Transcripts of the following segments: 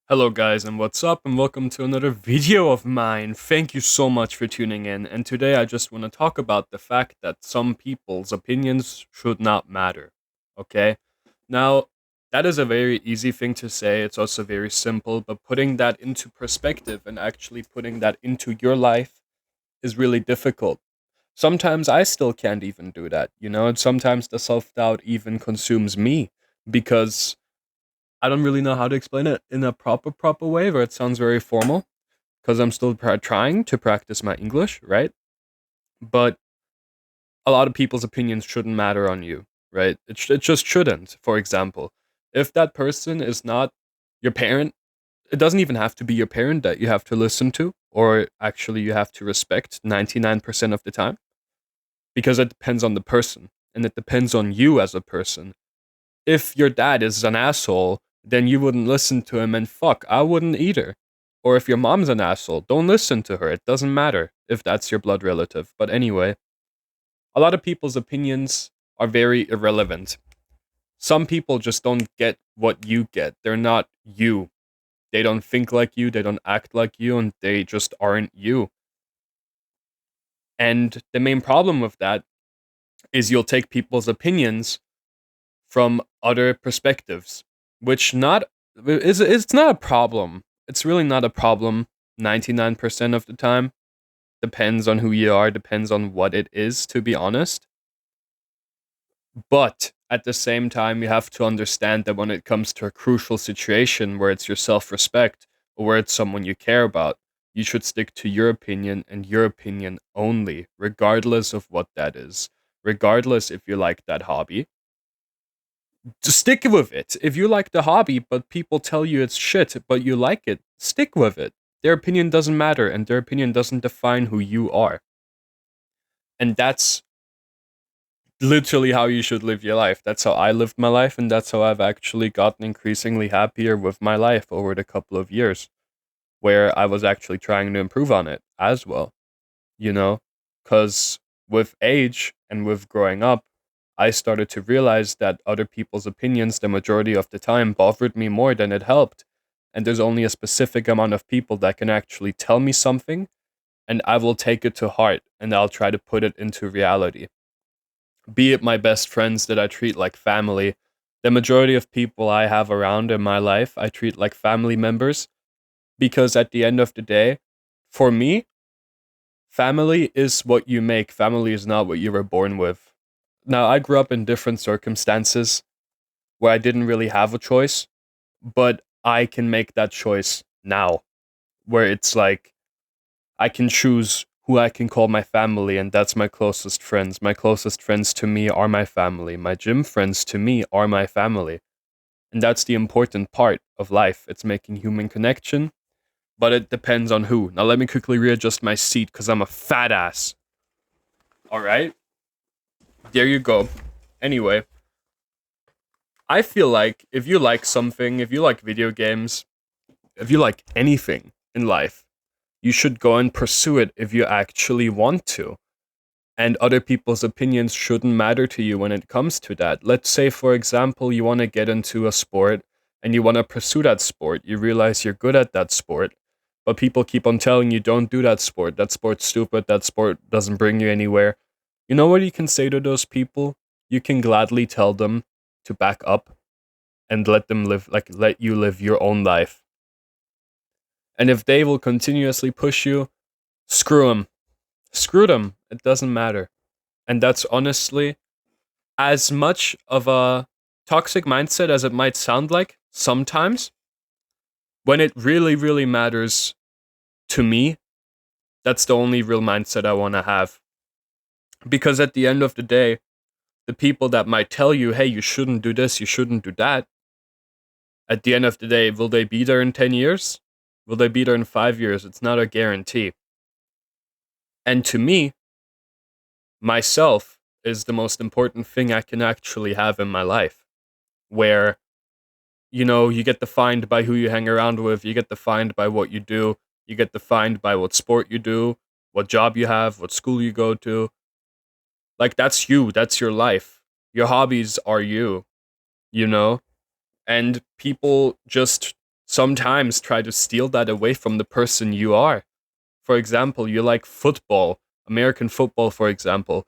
Hello guys and what's up and welcome to another video of mine. Thank you so much for tuning in, and today I just want to talk about the fact that some people's opinions should not matter. Okay? Now, that is a very easy thing to say. It's also very simple, but putting that into perspective and actually putting that into your life is really difficult. Sometimes I still can't even do that, and sometimes the self-doubt even consumes me because I don't really know how to explain it in a proper way where it sounds very formal because I'm still trying to practice my English, right? But a lot of people's opinions shouldn't matter on you, right? It just shouldn't. For example, if that person is not your parent, it doesn't even have to be your parent that you have to listen to, or actually you have to respect 99% of the time, because it depends on the person and it depends on you as a person. If your dad is an asshole, then you wouldn't listen to him, and fuck, I wouldn't either. Or if your mom's an asshole, don't listen to her. It doesn't matter if that's your blood relative. But anyway, a lot of people's opinions are very irrelevant. Some people just don't get what you get. They're not you. They don't think like you, they don't act like you, and they just aren't you. And the main problem with that is you'll take people's opinions from other perspectives, which not is it's not a problem. It's really not a problem 99% of the time. Depends on who you are, depends on what it is, to be honest. But at the same time, you have to understand that when it comes to a crucial situation where it's your self-respect or where it's someone you care about, you should stick to your opinion and your opinion only, regardless of what that is. Regardless if you like that hobby, just stick with it. If you like the hobby, but people tell you it's shit, but you like it, stick with it. Their opinion doesn't matter, and their opinion doesn't define who you are. And that's literally how you should live your life. That's how I lived my life, and that's how I've actually gotten increasingly happier with my life over the couple of years, where I was actually trying to improve on it as well, you know? Because with age and with growing up, I started to realize that other people's opinions, the majority of the time, bothered me more than it helped. And there's only a specific amount of people that can actually tell me something, and I will take it to heart and I'll try to put it into reality. Be it my best friends that I treat like family. The majority of people I have around in my life, I treat like family members because at the end of the day, for me, family is what you make. Family is not what you were born with. Now, I grew up in different circumstances where I didn't really have a choice, but I can make that choice now, where it's like I can choose who I can call my family, and that's my closest friends. My closest friends to me are my family. My gym friends to me are my family. And that's the important part of life. It's making human connection, but it depends on who. Now, let me quickly readjust my seat because I'm a fat ass. All right? There you go. Anyway, I feel like if you like something, if you like video games, if you like anything in life, you should go and pursue it if you actually want to. And other people's opinions shouldn't matter to you when it comes to that. Let's say, for example, you want to get into a sport and you want to pursue that sport. You realize you're good at that sport, but people keep on telling you don't do that sport. That sport's stupid. That sport doesn't bring you anywhere. You know what you can say to those people? You can gladly tell them to back up and let them live, like, let you live your own life. And if they will continuously push you, screw them. Screw them. It doesn't matter. And that's honestly as much of a toxic mindset as it might sound like sometimes. When it really, really matters to me, that's the only real mindset I want to have. Because at the end of the day, the people that might tell you, hey, you shouldn't do this, you shouldn't do that, at the end of the day, will they be there in 10 years? Will they be there in 5 years? It's not a guarantee. And to me, myself is the most important thing I can actually have in my life. Where, you get defined by who you hang around with, you get defined by what you do, you get defined by what sport you do, what job you have, what school you go to. Like, that's you, that's your life. Your hobbies are you, you know? And people just sometimes try to steal that away from the person you are. For example, you like football, American football, for example,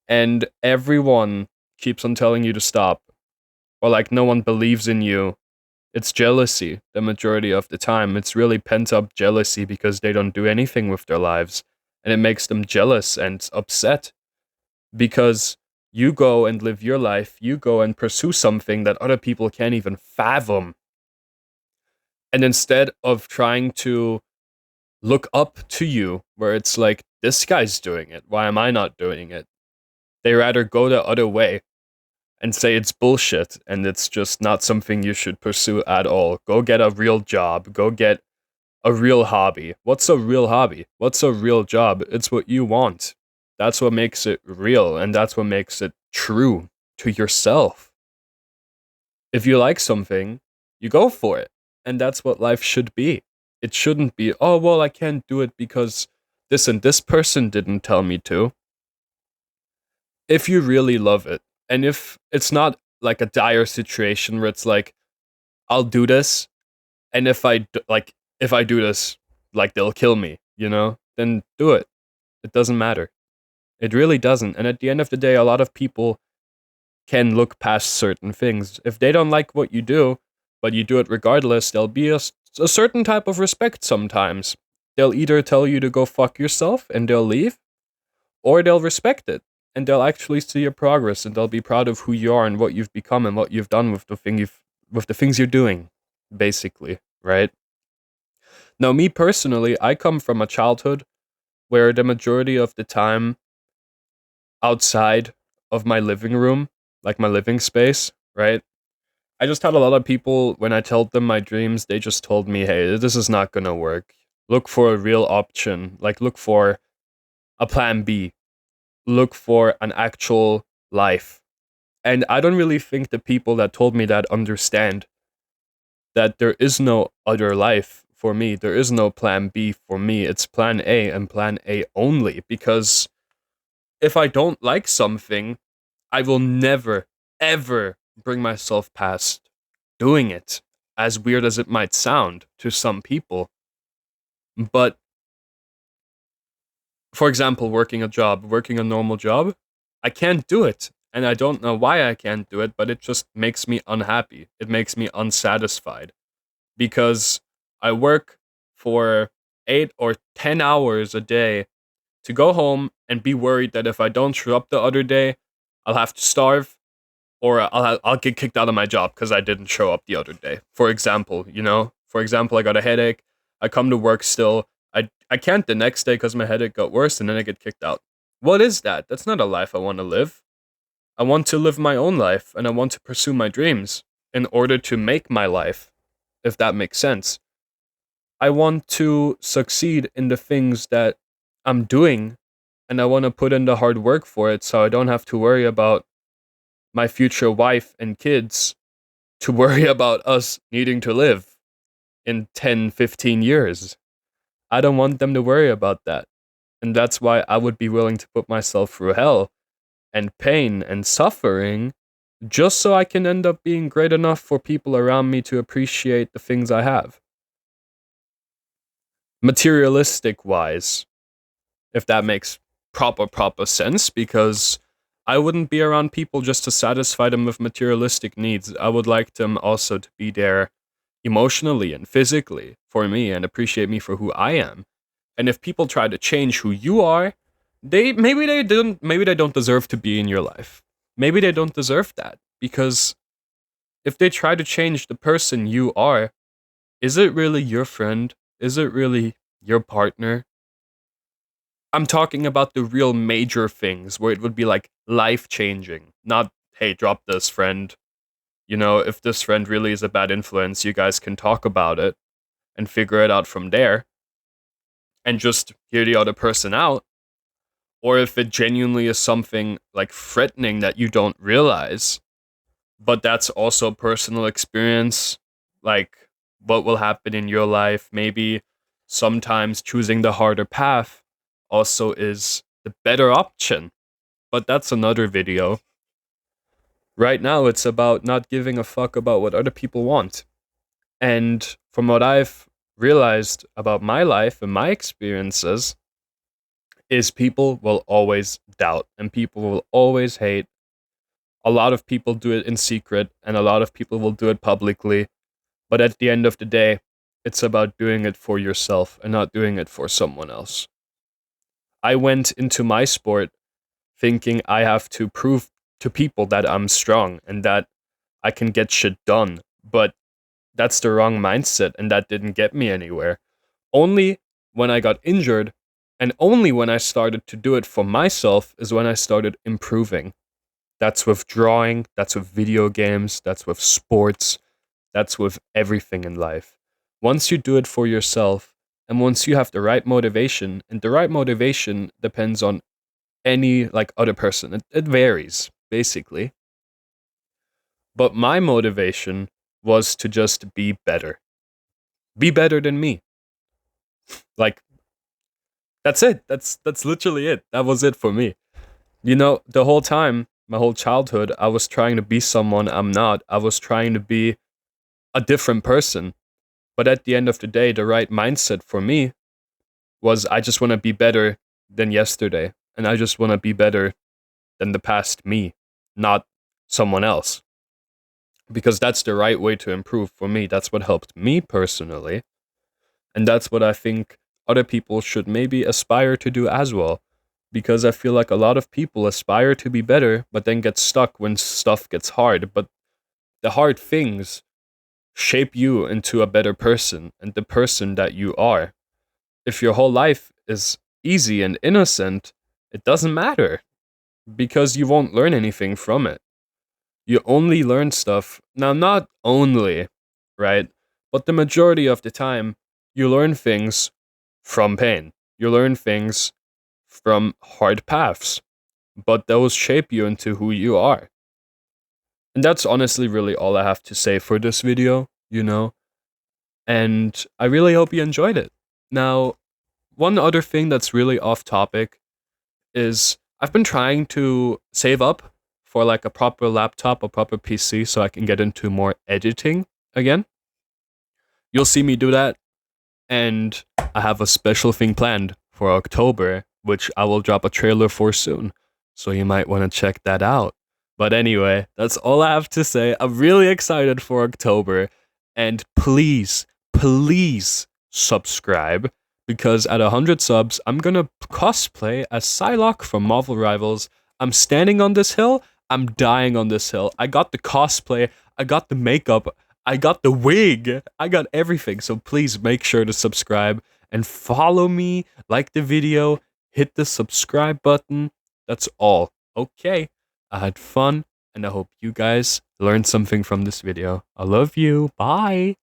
and everyone keeps on telling you to stop, or like no one believes in you. It's jealousy the majority of the time. It's really pent up jealousy because they don't do anything with their lives. And it makes them jealous and upset because you go and live your life, you go and pursue something that other people can't even fathom. And instead of trying to look up to you, where it's like, this guy's doing it, why am I not doing it? They rather go the other way and say it's bullshit and it's just not something you should pursue at all. Go get a real job. Go get a real hobby. What's a real hobby? What's a real job? It's what you want. That's what makes it real and that's what makes it true to yourself. If you like something, you go for it. And that's what life should be. It shouldn't be, oh, well, I can't do it because this and this person didn't tell me to. If you really love it, and if it's not like a dire situation where it's like, I'll do this, and if I do this, like they'll kill me, then do it. It doesn't matter. It really doesn't. And at the end of the day, a lot of people can look past certain things. If they don't like what you do, but you do it regardless, there'll be a certain type of respect sometimes. They'll either tell you to go fuck yourself and they'll leave, or they'll respect it and they'll actually see your progress and they'll be proud of who you are and what you've become and what you've done with the things you're doing, basically, right? Now, me personally, I come from a childhood where the majority of the time outside of my living room, like my living space, right? I just had a lot of people, when I told them my dreams, they just told me, hey, this is not gonna work. Look for a real option. Like, look for a plan B. Look for an actual life. And I don't really think the people that told me that understand that there is no other life for me. There is no plan B for me. It's plan A and plan A only. Because if I don't like something, I will never, ever bring myself past doing it. As weird as it might sound to some people. But, for example, working a normal job, I can't do it. And I don't know why I can't do it, but it just makes me unhappy. It makes me unsatisfied. Because I work for 8 or 10 hours a day to go home and be worried that if I don't show up the other day, I'll have to starve or I'll get kicked out of my job because I didn't show up the other day. For example, I got a headache. I come to work still. I can't the next day because my headache got worse and then I get kicked out. What is that? That's not a life I want to live. I want to live my own life and I want to pursue my dreams in order to make my life, if that makes sense. I want to succeed in the things that I'm doing and I want to put in the hard work for it so I don't have to worry about my future wife and kids to worry about us needing to live in 10, 15 years. I don't want them to worry about that. And that's why I would be willing to put myself through hell and pain and suffering just so I can end up being great enough for people around me to appreciate the things I have. Materialistic wise, if that makes proper sense, because I wouldn't be around people just to satisfy them with materialistic needs. I would like them also to be there emotionally and physically for me and appreciate me for who I am. And if people try to change who you are, maybe they don't deserve to be in your life. Maybe they don't deserve that, because if they try to change the person you are, is it really your friend? Is it really your partner? I'm talking about the real major things where it would be like life changing, not, hey, drop this friend. If this friend really is a bad influence, you guys can talk about it and figure it out from there and just hear the other person out. Or if it genuinely is something like threatening that you don't realize, but that's also personal experience, like what will happen in your life. Maybe sometimes choosing the harder path also is the better option, but that's another video. Right now, it's about not giving a fuck about what other people want. And from what I've realized about my life and my experiences, is people will always doubt and people will always hate. A lot of people do it in secret and a lot of people will do it publicly. But at the end of the day, it's about doing it for yourself and not doing it for someone else. I went into my sport thinking I have to prove to people that I'm strong and that I can get shit done. But that's the wrong mindset and that didn't get me anywhere. Only when I got injured and only when I started to do it for myself is when I started improving. That's with drawing, that's with video games, that's with sports, that's with everything in life. Once you do it for yourself and once you have the right motivation, and the right motivation depends on any like other person. It varies, basically. But my motivation was to just be better. Be better than me. Like that's it. That's literally it. That was it for me. You know, the whole time, my whole childhood, I was trying to be someone I'm not. I was trying to be a different person. But at the end of the day, the right mindset for me was I just want to be better than yesterday. And I just want to be better than the past me, not someone else. Because that's the right way to improve for me. That's what helped me personally. And that's what I think other people should maybe aspire to do as well. Because I feel like a lot of people aspire to be better, but then get stuck when stuff gets hard. But the hard things shape you into a better person and the person that you are. If your whole life is easy and innocent, it doesn't matter because you won't learn anything from it. You only learn stuff. Now, not only, right? But the majority of the time, you learn things from pain. You learn things from hard paths, but those shape you into who you are. And that's honestly really all I have to say for this video, you know? And I really hope you enjoyed it. Now, one other thing that's really off topic is I've been trying to save up for like a proper laptop, a proper PC, so I can get into more editing again. You'll see me do that. And I have a special thing planned for October, which I will drop a trailer for soon. So you might want to check that out. But anyway, that's all I have to say. I'm really excited for October. And please, please subscribe. Because at 100 subs, I'm gonna cosplay as Psylocke from Marvel Rivals. I'm standing on this hill. I'm dying on this hill. I got the cosplay. I got the makeup. I got the wig. I got everything. So please make sure to subscribe and follow me. Like the video. Hit the subscribe button. That's all. Okay. I had fun and I hope you guys learned something from this video. I love you. Bye.